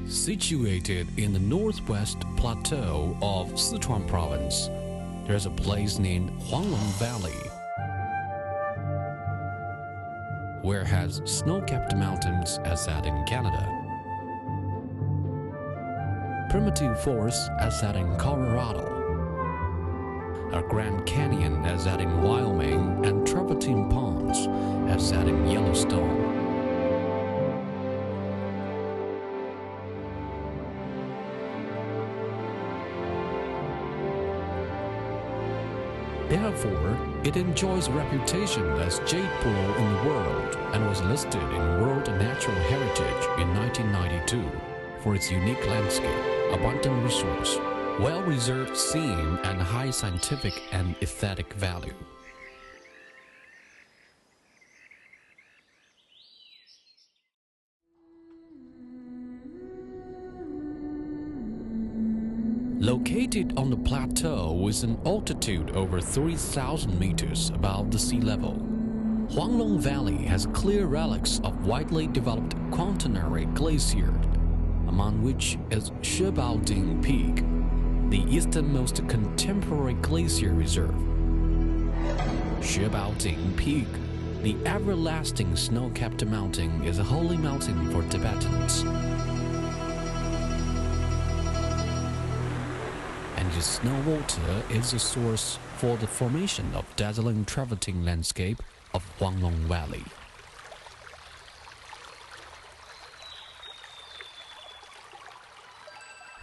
Situated in the northwest plateau of Sichuan province, there's a place named Huanglong Valley, where it has snow-capped mountains as that in Canada, primitive forests as that in Colorado, a Grand Canyon as that in Wyoming, and travertine ponds as that in Yellowstone. Therefore, it enjoys reputation as jade pool in the world and was listed in World Natural Heritage in 1992 for its unique landscape, abundant resource, well-reserved scene, and high scientific and aesthetic value. Located on the plateau with an altitude over 3,000 meters above the sea level, Huanglong Valley has clear relics of widely developed Quaternary glacier, among which is Shibaoding Peak, the easternmost contemporary glacier reserve. Shibaoding Peak, the everlasting snow-capped mountain, is a holy mountain for Tibetans. And its snow water is the source for the formation of dazzling travertine landscape of Huanglong Valley.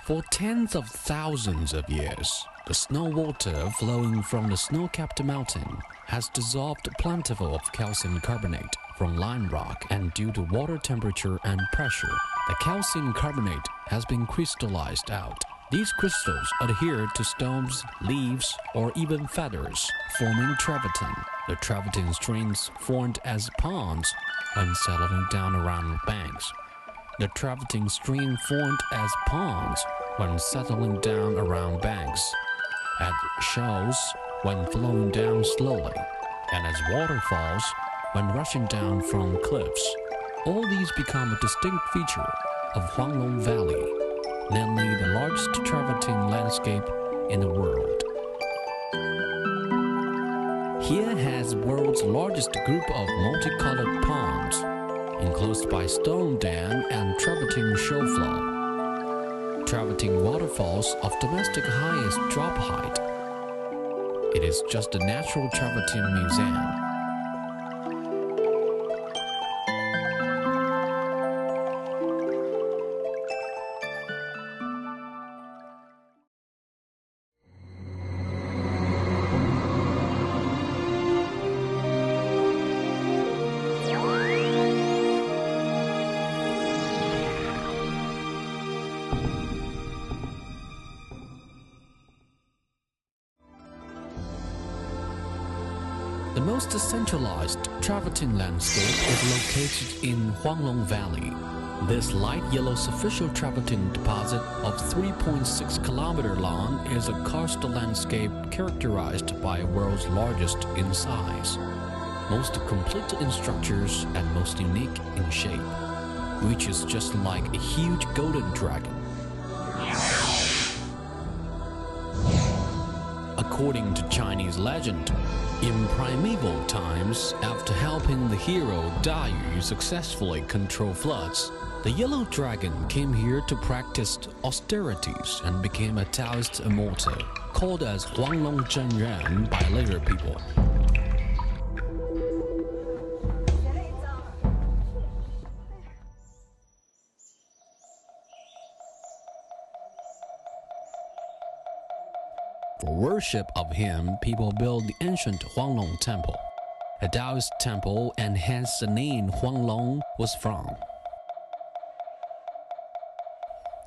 For tens of thousands of years, the snow water flowing from the snow-capped mountain has dissolved plentiful of calcium carbonate from lime rock, and due to water temperature and pressure, the calcium carbonate has been crystallized out. These crystals adhere to stones, leaves, or even feathers, forming travertine. The travertine streams formed as ponds when settling down around banks. The travertine stream formed as ponds when settling down around banks, as shoals when flowing down slowly, and as waterfalls when rushing down from cliffs. All these become a distinct feature of Huanglong Valley, namely the largest travertine landscape in the world. Here has world's largest group of multicolored ponds, enclosed by stone dam and travertine show flow. Travertine waterfalls of domestic highest drop height. It is just a natural travertine museum. The most centralized travertine landscape is located in Huanglong Valley. This light yellow superficial travertine deposit of 3.6 km long is a karst landscape characterized by world's largest in size, most complete in structures, and most unique in shape, which is just like a huge golden dragon. According to Chinese legend, in primeval times, after helping the hero Da Yu successfully control floods, the yellow dragon came here to practice austerities and became a Taoist immortal, called as Huanglong Zhenren by later people. For worship of him, people built the ancient Huanglong Temple, a Taoist temple, and hence the name Huanglong was from.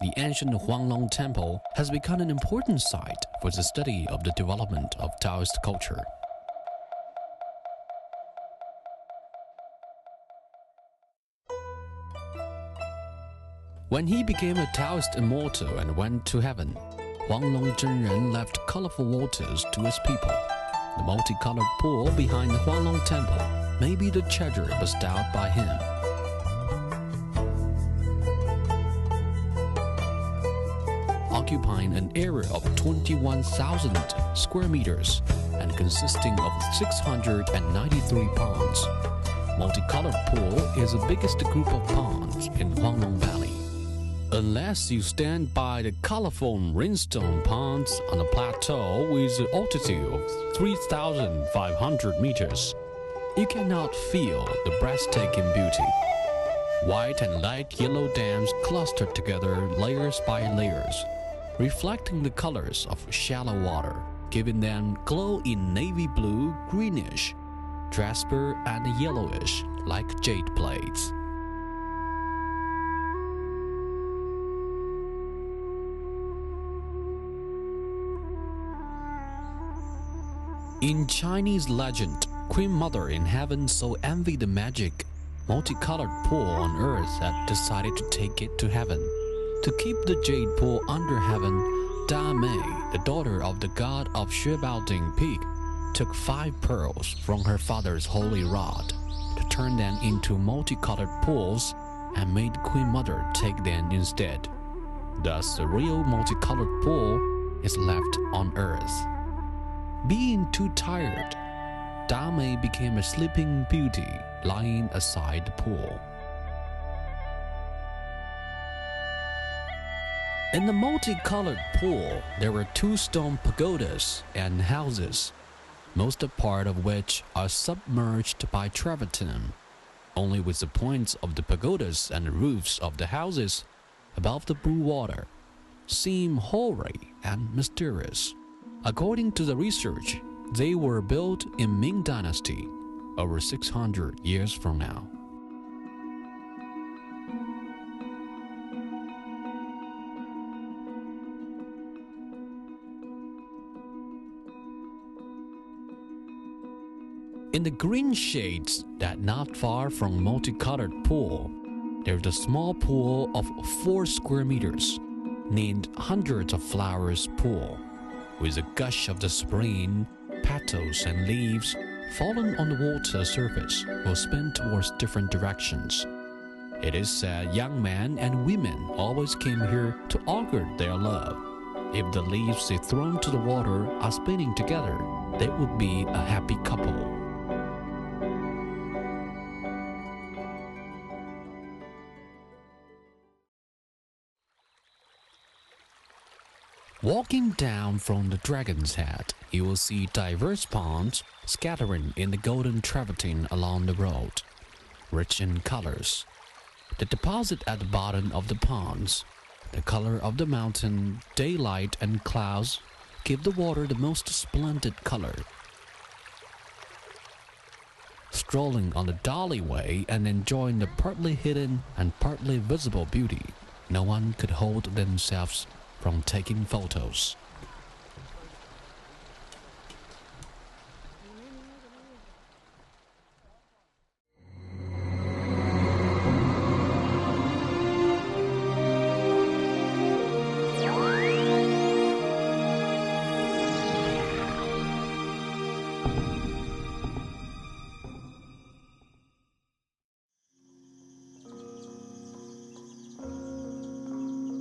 The ancient Huanglong Temple has become an important site for the study of the development of Taoist culture. When he became a Taoist immortal and went to heaven, Huanglong Zhenren left colorful waters to his people. The multicolored pool behind the Huanglong Temple may be the treasure bestowed by him. occupying an area of 21,000 square meters and consisting of 693 ponds. Multicolored Pool is the biggest group of ponds in Huanglong Valley. Unless you stand by the colorful rhinestone ponds on a plateau with an altitude of 3,500 meters, you cannot feel the breathtaking beauty. White and light yellow dams clustered together layers by layers, reflecting the colors of shallow water, giving them glow in navy blue, greenish, jasper, and yellowish like jade plates. In Chinese legend, Queen Mother in Heaven so envied the magic multicolored pool on earth that decided to take it to heaven. To keep the jade pool under heaven, Da Mei, the daughter of the god of Xuebaoding Peak, took 5 pearls from her father's holy rod to turn them into multicolored pools and made Queen Mother take them instead. Thus, the real multicolored pool is left on earth. Being too tired, Da Mei became a sleeping beauty lying aside the pool. In the multicolored pool, there were 2 stone pagodas and houses, most part of which are submerged by travertine, only with the points of the pagodas and the roofs of the houses above the blue water seem hoary and mysterious. According to the research, they were built in Ming Dynasty over 600 years from now. In the green shades that not far from multicolored pool, there's a small pool of 4 square meters named Hundreds of Flowers Pool, with a gush of the spring, petals and leaves fallen on the water surface will spin towards different directions. It is said young men and women always came here to augur their love. If the leaves they thrown to the water are spinning together, they would be a happy couple. Walking down from the Dragon's Head, you will see diverse ponds scattering in the golden travertine along the road, rich in colors. The deposit at the bottom of the ponds, the color of the mountain, daylight and clouds give the water the most splendid color. Strolling on the Dali Way and enjoying the partly hidden and partly visible beauty, no one could hold themselves from taking photos.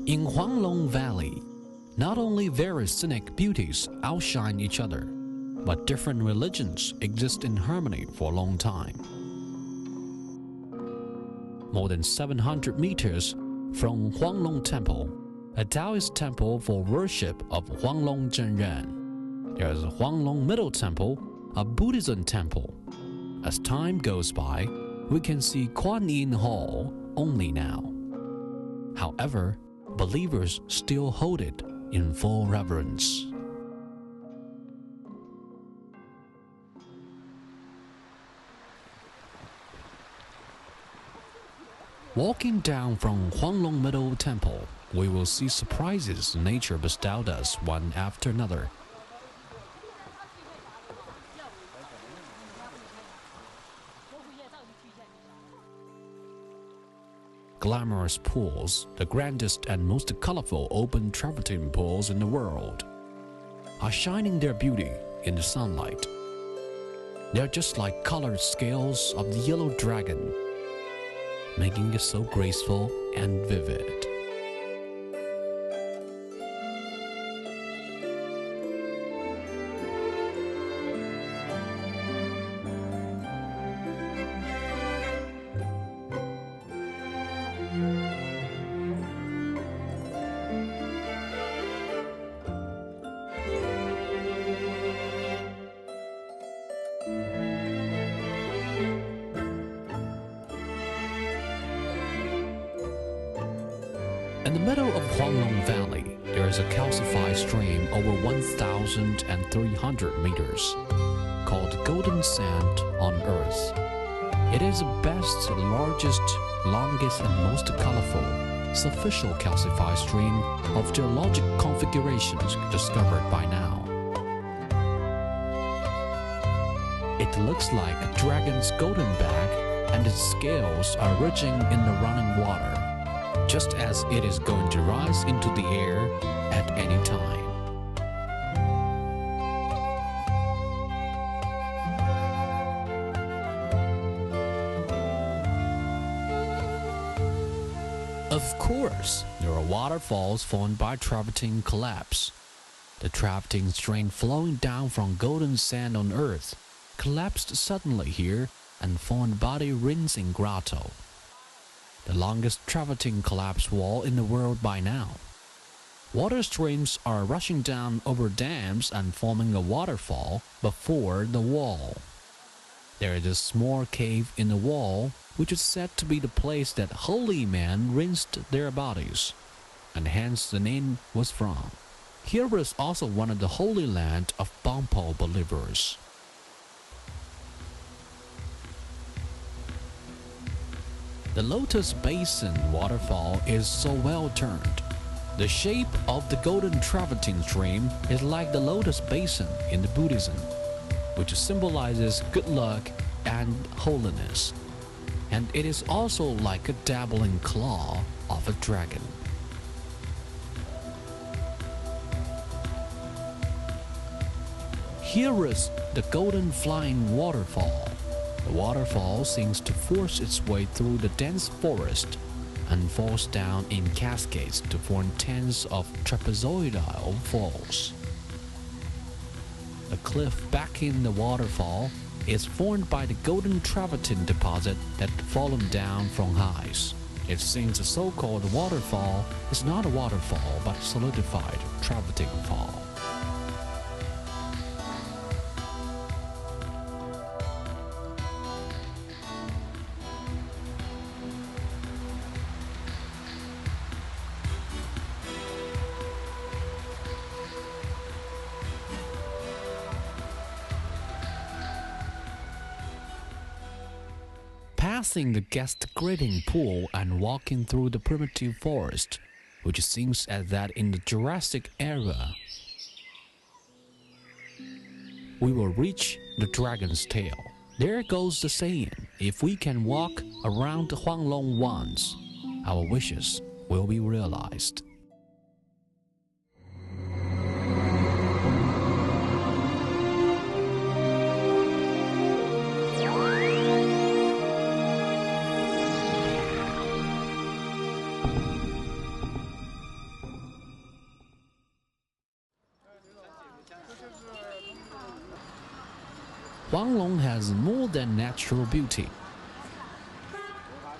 In Huanglong Valley, not only various scenic beauties outshine each other, but different religions exist in harmony for a long time. More than 700 meters from Huanglong Temple, a Taoist temple for worship of Huanglong Zhenren, there is a Huanglong Middle Temple, a Buddhism temple. As time goes by, we can see Kuan Yin Hall only now. However, believers still hold it in full reverence. Walking down from Huanglong Middle Temple, we will see surprises nature bestowed us one after another. Glamorous pools, the grandest and most colorful open travertine pools in the world, are shining their beauty in the sunlight. They're just like colored scales of the yellow dragon, making it so graceful and vivid. In the middle of Huanglong Valley, there is a calcified stream over 1,300 meters, called Golden Sand on Earth. It is the best, largest, longest, and most colorful superficial calcified stream of geologic configurations discovered by now. It looks like a dragon's golden back, and its scales are ridging in the running water, just as it is going to rise into the air at any time. Of course, there are waterfalls formed by travertine collapse. The travertine stream flowing down from golden sand on Earth collapsed suddenly here and formed Body Rinsing Grotto, the longest travertine collapse wall in the world by now. Water streams are rushing down over dams and forming a waterfall before the wall. There is a small cave in the wall, which is said to be the place that holy men rinsed their bodies, and hence the name was from. Here is also one of the holy land of Bangpo believers. The Lotus Basin waterfall is so well turned. The shape of the golden travertine stream is like the Lotus Basin in the Buddhism, which symbolizes good luck and holiness. And it is also like a dabbling claw of a dragon. Here is the Golden Flying Waterfall. The waterfall seems to force its way through the dense forest and falls down in cascades to form tens of trapezoidal falls. The cliff backing the waterfall is formed by the golden travertine deposit that fallen down from heights. It seems the so-called waterfall is not a waterfall but solidified travertine fall. Passing the guest greeting pool and walking through the primitive forest, which seems as that in the Jurassic era, we will reach the dragon's tail. There goes the saying, if we can walk around Huanglong once, our wishes will be realized. Huanglong has more than natural beauty.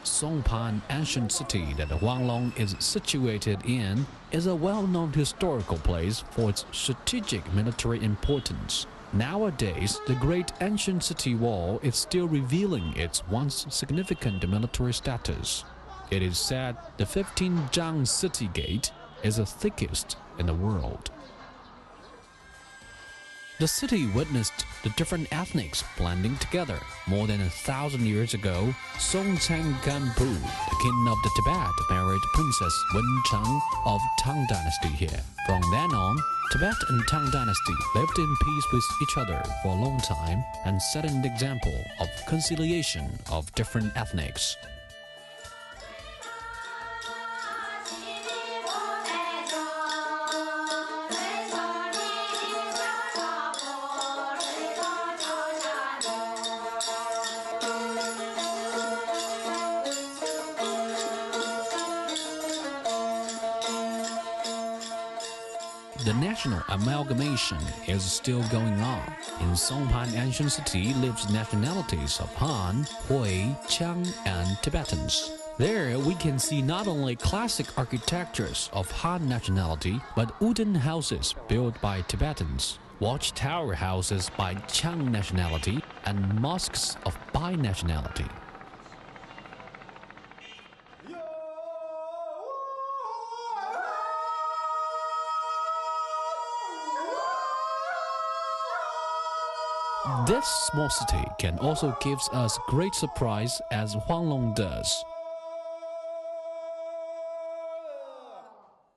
Songpan ancient city that Huanglong is situated in is a well-known historical place for its strategic military importance. Nowadays, the great ancient city wall is still revealing its once significant military status. It is said the 15Zhang city gate is the thickest in the world. The city witnessed the different ethnics blending together. More than 1,000 years ago, Song Chang-Ganpu, the king of the Tibet, married Princess Wen Cheng of Tang Dynasty here. From then on, Tibet and Tang Dynasty lived in peace with each other for a long time and set an example of conciliation of different ethnics. The national amalgamation is still going on. In Songpan ancient city lives nationalities of Han, Hui, Qiang, and Tibetans. There we can see not only classic architectures of Han nationality, but wooden houses built by Tibetans, watchtower houses by Qiang nationality, and mosques of Bai nationality. This small city can also give us great surprise as Huanglong does.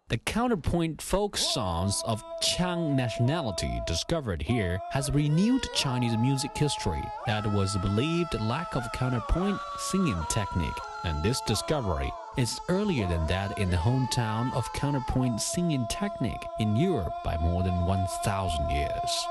The counterpoint folk songs of Chang nationality discovered here has renewed Chinese music history that was believed lack of counterpoint singing technique, and this discovery is earlier than that in the hometown of counterpoint singing technique in Europe by more than 1,000 years.